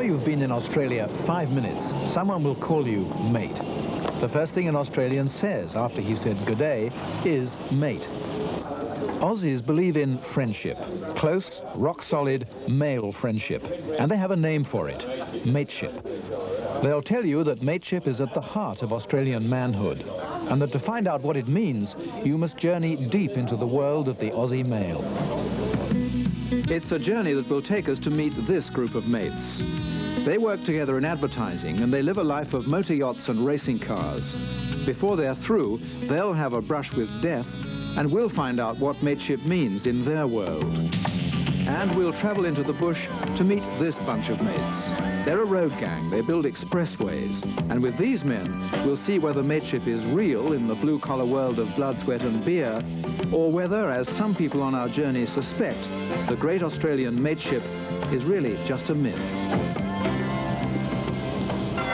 Before you've been in Australia 5 minutes, someone will call you mate. The first thing an Australian says after he said good day is mate. Aussies believe in friendship, close, rock-solid male friendship, and they have a name for it, mateship. They'll tell you that mateship is at the heart of Australian manhood, and that to find out what it means, you must journey deep into the world of the Aussie male. It's a journey that will take us to meet this group of mates. They work together in advertising, and they live a life of motor yachts and racing cars. Before they're through, they'll have a brush with death, and we'll find out what mateship means in their world. And we'll travel into the bush to meet this bunch of mates. They're a road gang, they build expressways, and with these men, we'll see whether mateship is real in the blue-collar world of blood, sweat and beer, or whether, as some people on our journey suspect, the great Australian mateship is really just a myth.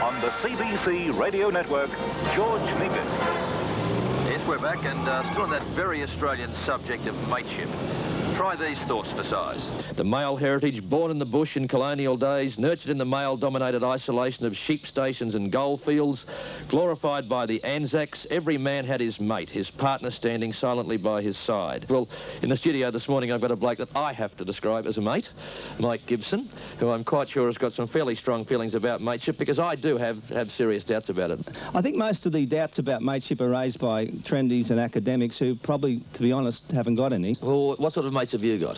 On the CBC radio network, George Negus. Yes, we're back and still on that very Australian subject of mateship. Try these thoughts for size. The male heritage, born in the bush in colonial days, nurtured in the male-dominated isolation of sheep stations and goldfields, glorified by the Anzacs, every man had his mate, his partner standing silently by his side. Well, in the studio this morning I've got a bloke that I have to describe as a mate, Mike Gibson, who I'm quite sure has got some fairly strong feelings about mateship, because I do have serious doubts about it. I think most of the doubts about mateship are raised by trendies and academics who probably, to be honest, haven't got any. Well, what sort of mates have you got?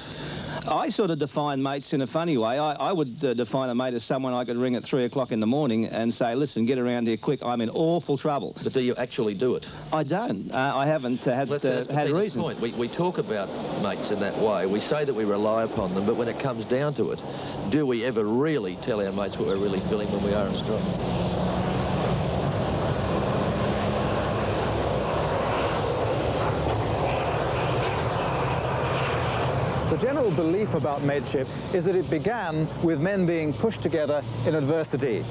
I sort of define mates in a funny way. I would define a mate as someone I could ring at 3 o'clock in the morning and say, listen, get around here quick, I'm in awful trouble. But do you actually do it? I don't. I haven't had reason. Point. We talk about mates in that way. We say that we rely upon them, but when it comes down to it, do we ever really tell our mates what we're really feeling when we are in struggle? The general belief about mateship is that it began with men being pushed together in adversity.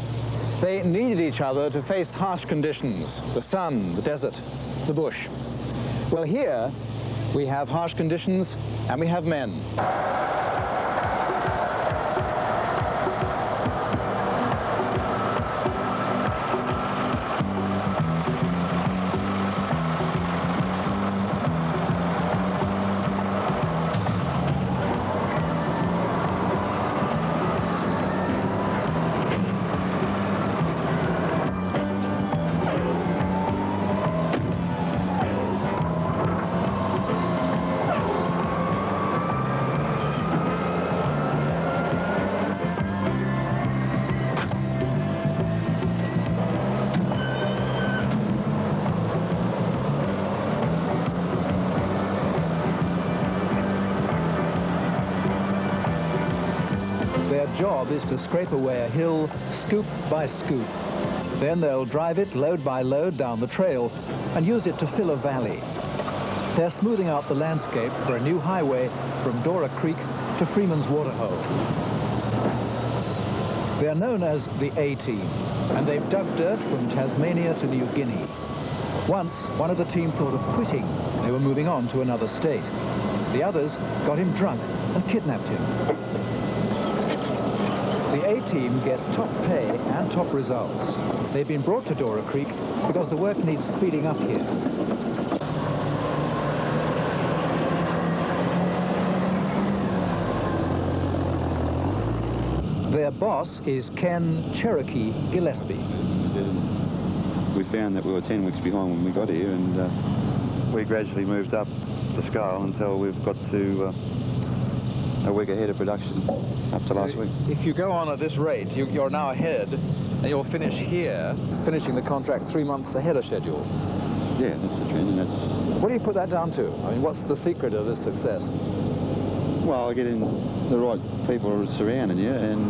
They needed each other to face harsh conditions, the sun, the desert, the bush. Well, here we have harsh conditions and we have men. Their job is to scrape away a hill, scoop by scoop. Then they'll drive it load by load down the trail and use it to fill a valley. They're smoothing out the landscape for a new highway from Dora Creek to Freeman's Waterhole. They're known as the A-Team, and they've dug dirt from Tasmania to New Guinea. Once, one of the team thought of quitting. They were moving on to another state. The others got him drunk and kidnapped him. The A-Team get top pay and top results. They've been brought to Dora Creek because the work needs speeding up here. Their boss is Ken Cherokee Gillespie. We found that we were 10 weeks behind when we got here, and we gradually moved up the scale until we've got to a week ahead of production up to last week. If you go on at this rate, you're now ahead, and you'll finish here, finishing the contract 3 months ahead of schedule. Yeah, that's the trend, and that's... What do you put that down to? I mean, what's the secret of this success? Well, getting the right people surrounding you, and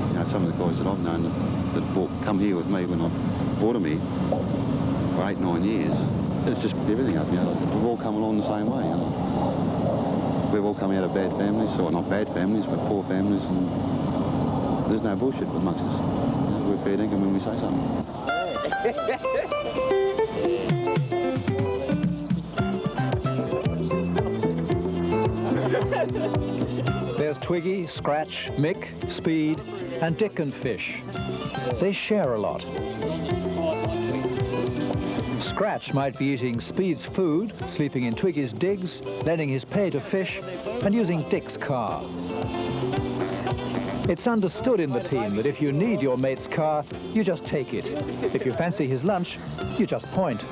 you know, some of the guys that I've known that come here with me when I brought them here for 8-9 years, it's just everything up, you know. We've all come along the same way, you know. We've all come out of bad families, or not bad families, but poor families, and there's no bullshit amongst us. You know, we're fair dinkum when we say something. There's Twiggy, Scratch, Mick, Speed, and Dick and Fish. They share a lot. Scratch might be eating Speed's food, sleeping in Twiggy's digs, lending his pay to Fish, and using Dick's car. It's understood in the team that if you need your mate's car, you just take it. If you fancy his lunch, you just point.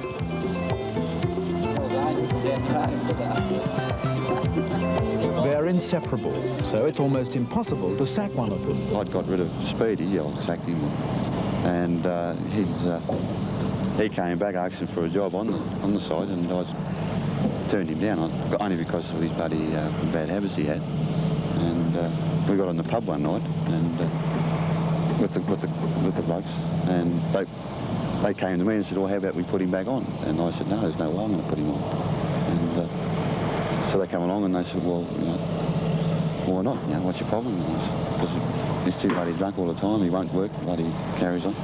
They're inseparable, so it's almost impossible to sack one of them. I'd got rid of Speedy, I sacked him, and he came back asking for a job on the site, and I turned him down, only because of his bloody bad habits he had. And we got in the pub one night, and with the blokes, and they came to me and said, "Well, how about we put him back on?" And I said, "No, there's no way I'm going to put him on." And so they come along and they said, "Well, you know, why not? You know, what's your problem?" Because he's too bloody drunk all the time. He won't work. Bloody carries on.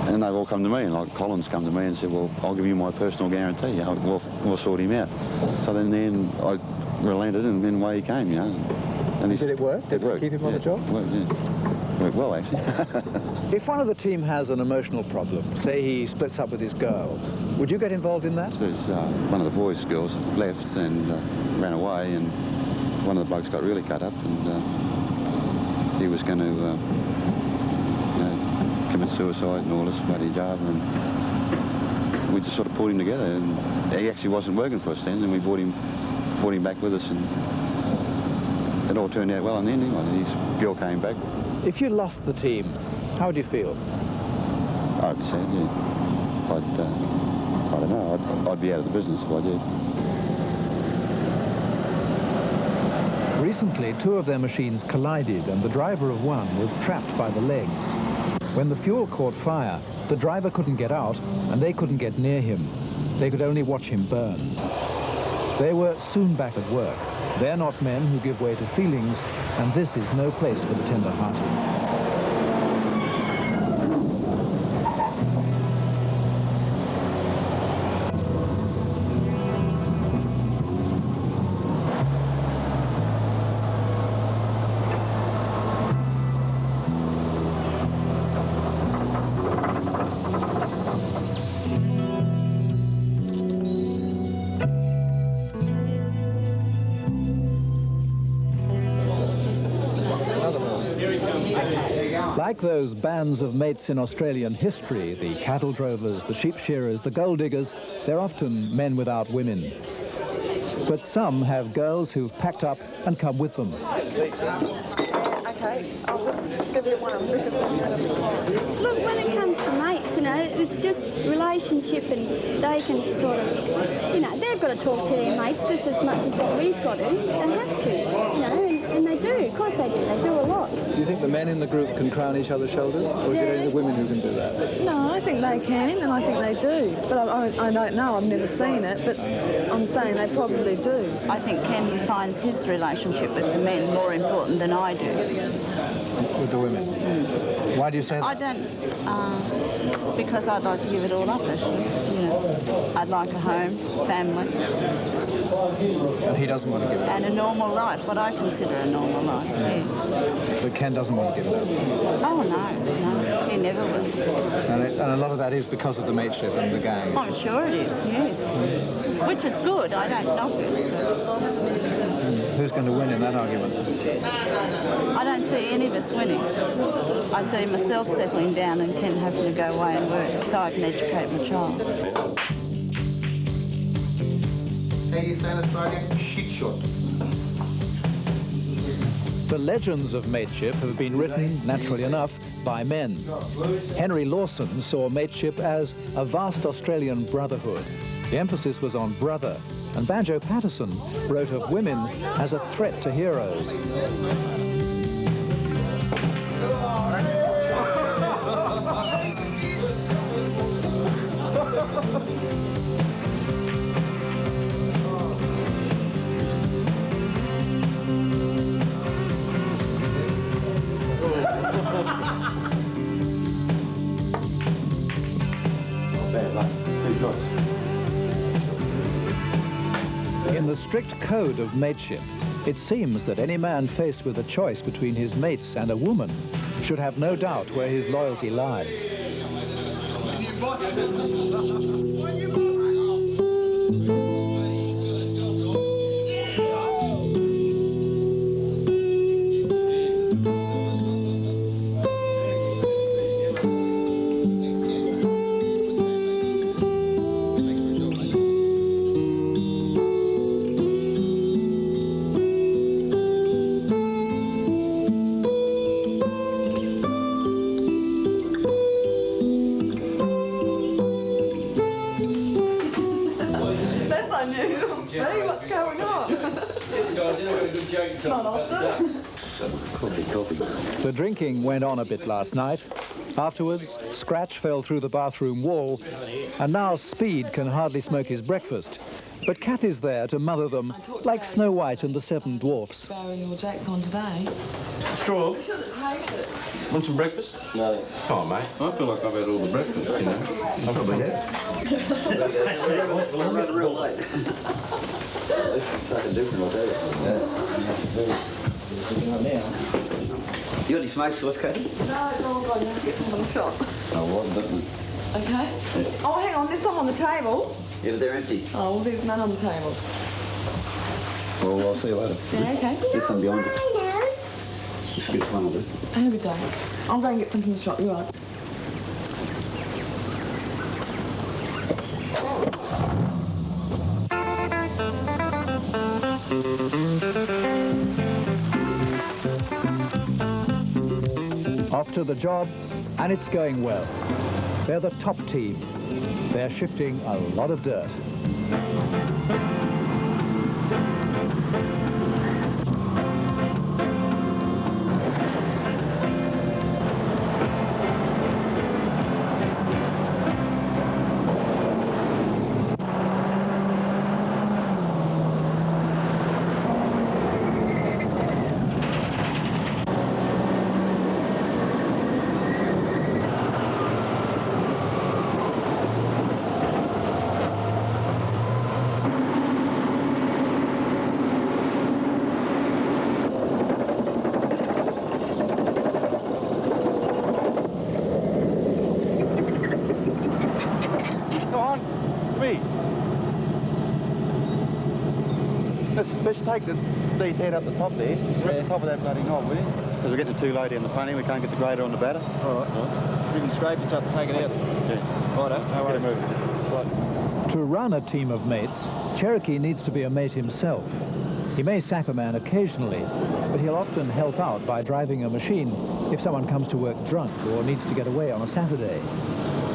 And they've all come to me, and like Colin's come to me and said, "Well, I'll give you my personal guarantee. You know, we'll sort him out." So then I relented, and then away he came. You know. And Did it work? Did it keep him on the job? It worked, yeah. Worked well, actually. If one of the team has an emotional problem, say he splits up with his girl, would you get involved in that? There's one of the boys' girls left and ran away, and one of the blokes got really cut up, and he was going to you know, commit suicide and all this bloody job, and we just sort of pulled him together, and he actually wasn't working for us then, and we brought him back with us, and it all turned out well in the end anyway. His girl came back. If you lost the team, how would you feel? I'd be sad, yeah. I don't know, I'd be out of the business if I did. Recently, two of their machines collided, and the driver of one was trapped by the legs. When the fuel caught fire, the driver couldn't get out, and they couldn't get near him. They could only watch him burn. They were soon back at work. They're not men who give way to feelings, and this is no place for the tender-hearted. Like those bands of mates in Australian history, the cattle drovers, the sheep shearers, the gold diggers, they're often men without women. But some have girls who've packed up and come with them. Okay, I'll just give you one. Look, when it comes to mates, you know, it's just relationship, and they can sort of, you know, they've got to talk to their mates just as much as what we've got to. They have to, you know, and they do. Of course they do. They do a lot. Do you think the men in the group can crown each other's shoulders, or is it only the women who can do that? No, I think they can, and I think they do. But I don't know. I've never seen it, but I'm saying they probably do. I think Ken finds his relationship with the men more important than I do. With the women? Mm. Why do you say that? I don't, because I'd like to give it all up, you know. I'd like a home, family. And he doesn't want to give it up? And a normal life, what I consider a normal life, yes. But Ken doesn't want to give it up? Oh, no, he never will. And a lot of that is because of the mateship and the gang? I'm sure it is, yes. Which is good, I don't knock it. Who's going to win in that argument? I don't see any of us winning. I see myself settling down and Ken having to go away and work so I can educate my child. The legends of mateship have been written, naturally enough, by men. Henry Lawson saw mateship as a vast Australian brotherhood. The emphasis was on brother, and Banjo Patterson wrote of women as a threat to heroes. Bad luck. 2 shots. In the strict code of mateship, It seems that any man faced with a choice between his mates and a woman should have no doubt where his loyalty lies. The drinking went on a bit last night. Afterwards, Scratch fell through the bathroom wall, and now Speed can hardly smoke his breakfast. But Cat is there to mother them, like Snow White and the Seven Dwarfs. Barry or Jack's on today. Straw? Want some breakfast? No. Oh, mate. I feel like I've had all the breakfast, you know. I've probably had. Real late. Something different, I'll tell you. You got any smokes left, Katie? No, it's all gone. You have to get some on the shop. Oh, what? Okay. Yeah. Oh, hang on. There's some on the table. Yeah, but they're empty. Oh, well, there's none on the table. Well, I'll see you later. Yeah, okay. There's some behind it. Just get one of it. Have a good day. I'll go and get some from the shop. You're right. Off to the job, and it's going well. They're the top team. They're shifting a lot of dirt. Let's take these head up the top there. Rip the top of that bloody knob, will you? Because we're getting too low down the front end, we can't get the grader on the batter. All right. You can scrape this up and take it out. Yeah. Righto, no worries. Right. To run a team of mates, Cherokee needs to be a mate himself. He may sack a man occasionally, but he'll often help out by driving a machine if someone comes to work drunk or needs to get away on a Saturday.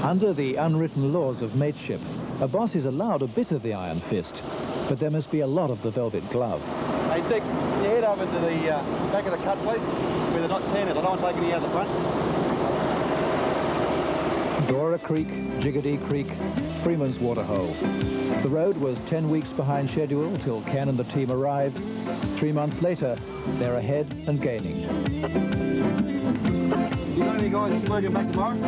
Under the unwritten laws of mateship, a boss is allowed a bit of the iron fist, but there must be a lot of the velvet glove. Hey, Dick, can you head over to the back of the cut, please? Where they're not turning it. I don't want to take any out of the front. Dora Creek, Jiggity Creek, Freeman's Waterhole. The road was 10 weeks behind schedule till Ken and the team arrived. 3 months later, they're ahead and gaining. You got any guys working back tomorrow?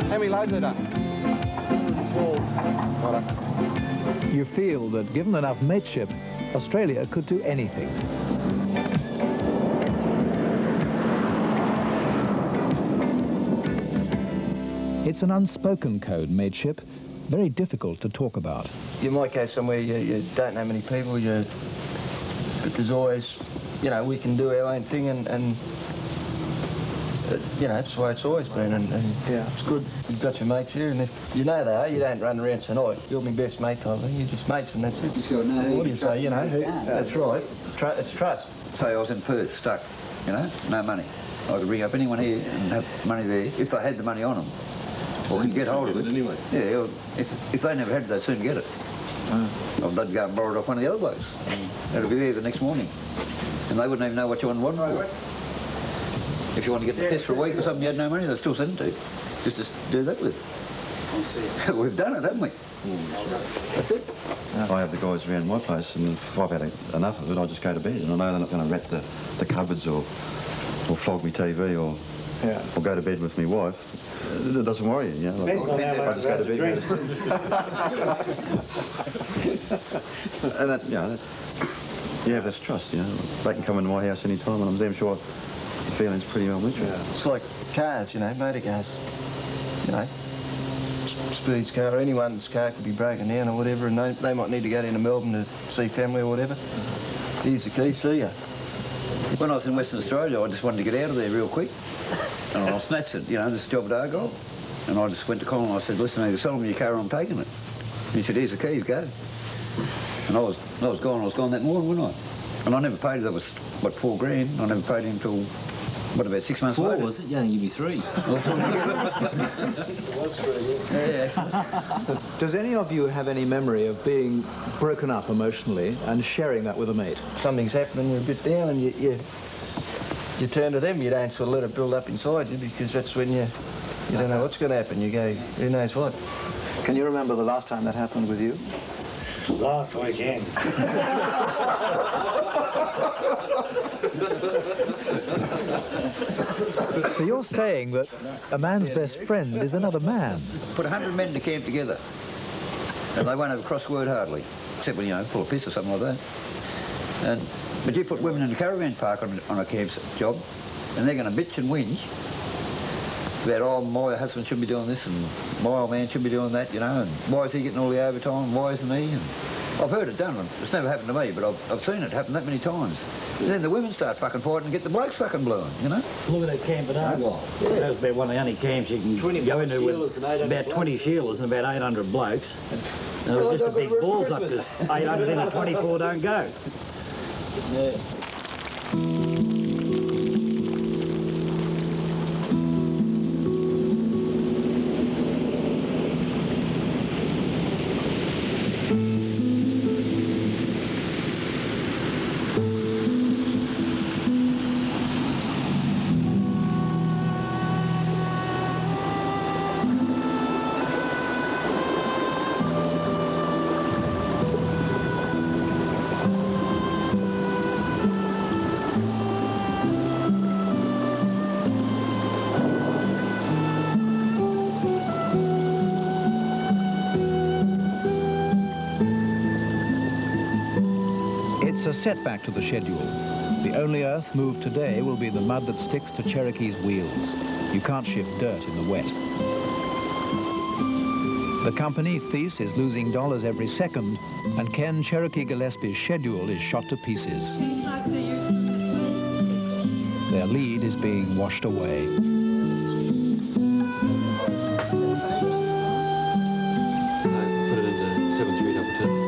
How many loads are done? You feel that given enough mateship, Australia could do anything. It's an unspoken code, mateship, very difficult to talk about. You might go somewhere you don't know many people, but there's always, you know, we can do our own thing and you know, that's the way it's always been, and yeah, it's good. You've got your mates here, and if you know they are, you don't run around tonight. You're my best mate type thing. You're just mates, and that's it. Just got to know what do you say? You know, that's right. It's trust. Say I was in Perth, stuck, you know, no money. I could ring up anyone here and have money there if they had the money on them. Or we could get hold of it. Anyway. Yeah, if they never had it, they'd soon get it. Or they'd go and borrow it off one of the other blokes. It'll be there the next morning. And they wouldn't even know what you wanted one for. If you want to get the test for a week or something, you had no money, they'll still send it to you. Just to do that with. We've done it, haven't we? That's it. I have the guys around my place, and if I've had enough of it, I just go to bed. And I know they're not going to rat the cupboards or flog me TV or go to bed with my wife. It doesn't worry you, you know. Like, I just go to bed. And that, you know, you have this trust, you know. They can come into my house any time, and I'm damn sure the feeling's pretty well mutual. Yeah. It's like cars, you know, motor cars. You know, Speed's car or anyone's car could be broken down or whatever, and they might need to go down to Melbourne to see family or whatever. Here's the key, see ya. When I was in Western Australia, I just wanted to get out of there real quick. And I snatched it, you know, this job at Argyle. And I just went to Colin and I said, listen, you sell me your car, I'm taking it. And he said, here's the keys, go. And I was gone that morning, wasn't I? And I never paid, that was, what, $4,000. I never paid him till, what, about 6 months later. 4, was it? You only give me 3. Yeah. Does any of you have any memory of being broken up emotionally and sharing that with a mate? Something's happening, you're a bit down, and you turn to them, you don't sort of let it build up inside you, because that's when you don't know what's going to happen. You go, who knows what. Can you remember the last time that happened with you? Last weekend. So you're saying that a man's best friend is another man? Put 100 men in the camp together, and they won't have a cross word hardly, except when, you know, full of piss or something like that. But you put women in the caravan park on a camp job, and they're going to bitch and whinge about, oh, my husband should be doing this, and my old man should be doing that, you know, and why is he getting all the overtime, why isn't he? And I've heard it done. It's never happened to me, but I've seen it happen that many times. And then the women start fucking fighting and get the blokes fucking blowing, you know? Look at that camp at Argyle. Yeah. That was about one of the only camps you can go into with about 20 Sheilas and about 800 blokes. And it was just a big balls up, because 824 don't go. Yeah. It's a setback to the schedule. The only earth moved today will be the mud that sticks to Cherokee's wheels. You can't shift dirt in the wet. The company, Thiess, is losing dollars every second, and Ken Cherokee Gillespie's schedule is shot to pieces. Their lead is being washed away. Put it into 7322.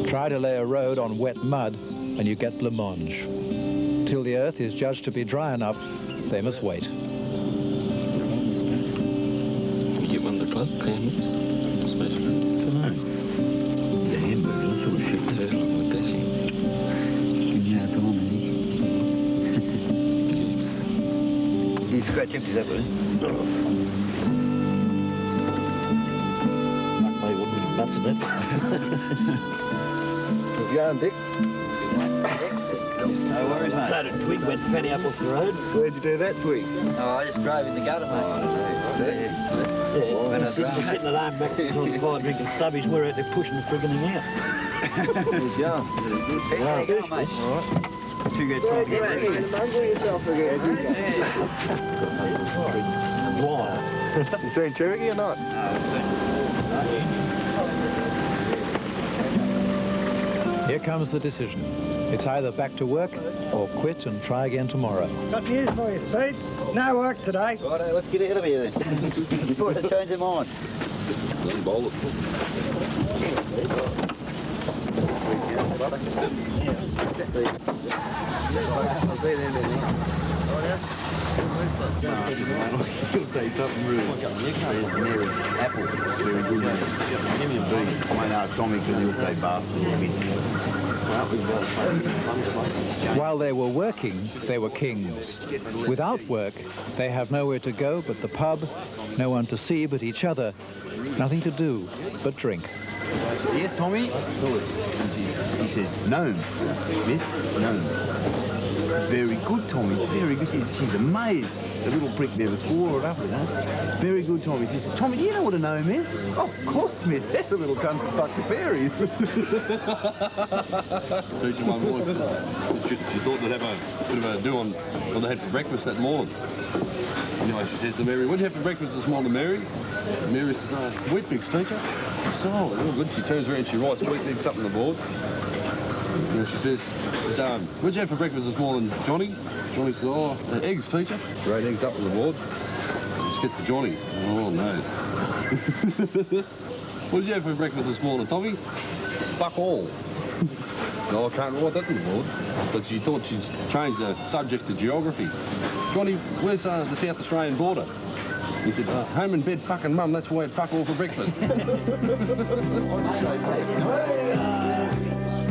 Try to lay a road on wet mud and you get blancmange. Till the earth is judged to be dry enough, they must wait. You get one of the club families, especially. I don't know. The hamburgers sort of shit too, like this. Yeah, I don't know. You scratch empties that, will you? Fuck me, wouldn't be nuts in that. How's it going, Dick? No worries, mate. Started a twig, went penny up off the road. Where'd you do that twig? Oh, I just drove in the gutter, mate. Yeah, sitting at home back on the fire drinking stubbies, we're out there pushing the frigging thing out. How's it going? How you going, mate? All right. Too good time to get ready. yourself again. Blind. You seen Cherokee or not? Here comes the decision. It's either back to work or quit and try again tomorrow. Got news for you, Speed. No work today. Righto, let's get out of here then. Before they change their mind. Then bowl it. He'll say something rude. Mary, apple, very good. Give me a B. I won't ask Tommy because he'll say bastard. While they were working, they were kings. Without work, they have nowhere to go but the pub, no one to see but each other, nothing to do but drink. Yes, Tommy? He says, no, miss, no. Very good, Tommy, very good. She's amazed. The little prick never swore it up, you know. Very good, Tommy. She said, Tommy, do you know what a gnome is? Oh, of course, miss. That's the little cunts that fuck the fairies. Teaching my voice. She thought they'd have a bit of a do on what they had for breakfast that morning. Anyway, she says to Mary, what did you have for breakfast this morning, Mary? Mary says, wheat bix, teacher. She says, oh, all good. She turns around and she writes wheat bix up on the board. And she says, what did you have for breakfast this morning, Johnny? Johnny says, oh, eggs, teacher. Great eggs up on the board. She gets to Johnny. Oh, no. What did you have for breakfast this morning, Tommy? Fuck all. No, I can't write that on the board. But she thought she'd changed the subject to geography. Johnny, where's the South Australian border? He said, home in bed, fucking mum, that's why I'd fuck all for breakfast.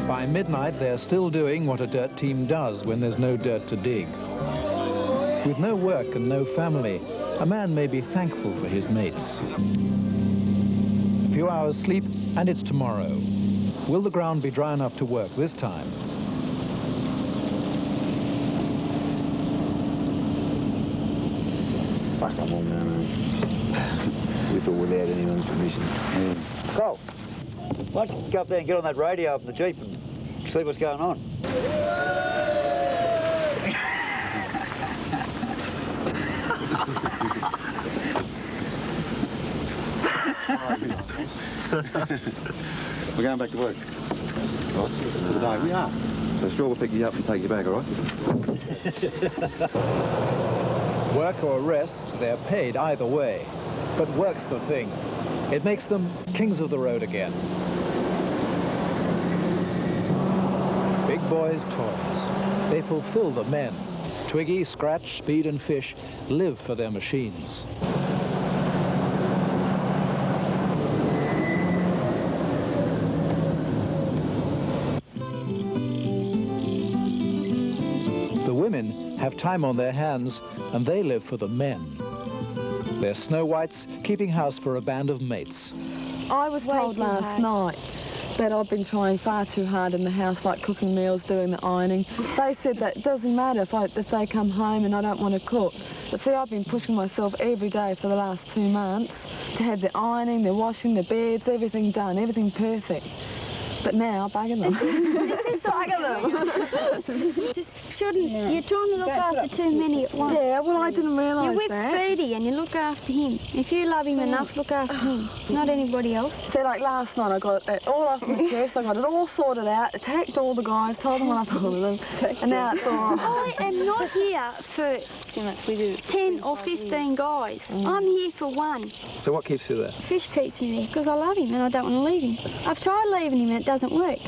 By midnight, they're still doing what a dirt team does when there's no dirt to dig. With no work and no family, a man may be thankful for his mates. A few hours sleep, and it's tomorrow. Will the ground be dry enough to work this time? Fuck, I'm on now, man. With or without anyone's permission. Yeah. Cole, why don't you go up there and get on that radio up in the Jeep and see what's going on? We're going back to work. Right? For the day, we are. So Straw will pick you up and take you back, all right? Work or rest, they're paid either way. But work's the thing. It makes them kings of the road again. Big boys' toys. They fulfill the men. Twiggy, Scratch, Speed and Fish live for their machines. The women have time on their hands, and they live for the men. They're Snow Whites, keeping house for a band of mates. I was told last night that I've been trying far too hard in the house, like cooking meals, doing the ironing. They said that it doesn't matter if they come home and I don't want to cook. But see, I've been pushing myself every day for the last 2 months to have the ironing, the washing, the beds, everything done, everything perfect. But now, bugger them. This is bugger them. Just shouldn't. Yeah. You're trying to look after too many at once. Yeah, well, I didn't realise that. You're with that. Speedy and you look after him. If you love him enough, look after him, not anybody else. So, like last night, I got it all off my chest. I got it all sorted out, attacked all the guys, told them what I thought of them, and now it's all right. I am not here for 10 or 15 guys. I'm here for one. So what keeps you there? Fish keeps me there because I love him and I don't want to leave him. I've tried leaving him and it doesn't work.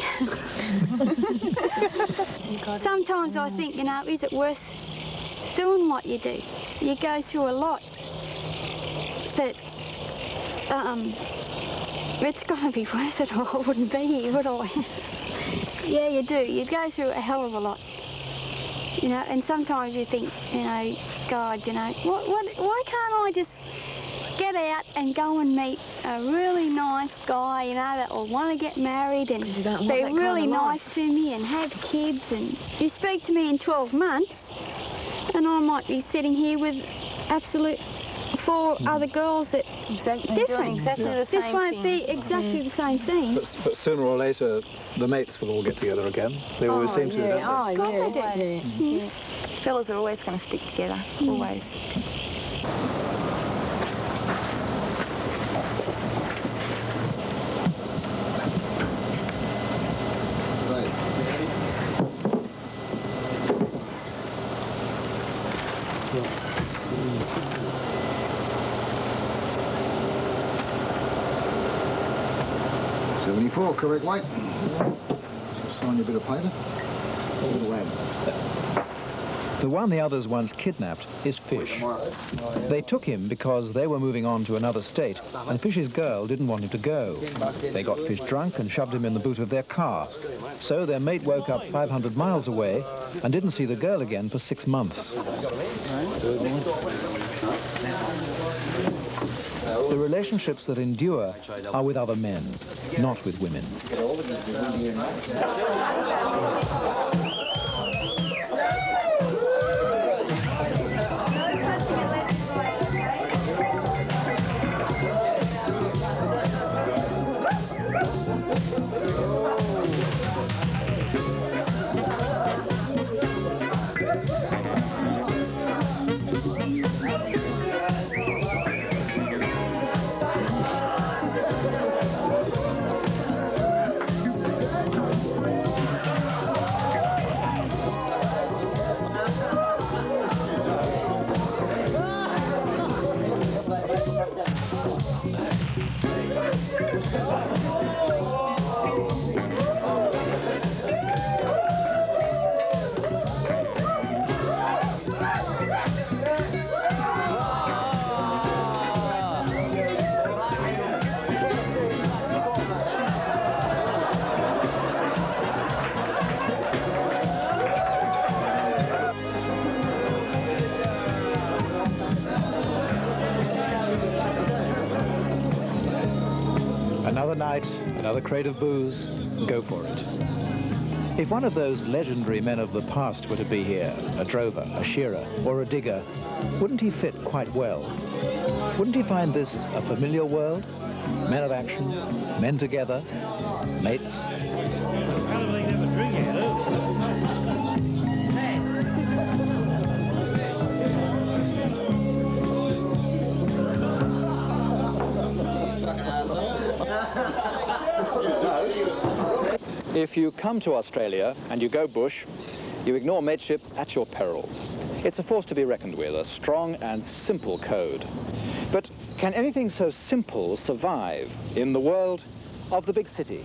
Sometimes I think, you know, is it worth doing what you do? You go through a lot. But it's got to be worth it or I wouldn't be here, would I? Yeah, you do. You go through a hell of a lot. You know, and sometimes you think, you know, God, you know, why can't I just get out and go and meet a really nice guy, you know, that will want to get married and be really nice to me and have kids, and you speak to me in 12 months and I might be sitting here with absolute 4 other girls that different. Doing exactly the same This won't be exactly the same thing. But sooner or later, the mates will all get together again. They always seem to, don't they? Of course they do. Yeah. Fellas are always going to stick together, always. Correct, mate. sign you a bit of paper. A little lad. The one the others once kidnapped is Fish. They took him because they were moving on to another state, and Fish's girl didn't want him to go. They got Fish drunk and shoved him in the boot of their car. So their mate woke up 500 miles away and didn't see the girl again for 6 months. The relationships that endure are with other men, not with women. Another night, another crate of booze, go for it. If one of those legendary men of the past were to be here, a drover, a shearer, or a digger, wouldn't he fit quite well? Wouldn't he find this a familiar world? Men of action, men together, mates. If you come to Australia and you go bush, you ignore mateship at your peril. It's a force to be reckoned with, a strong and simple code. But can anything so simple survive in the world of the big city?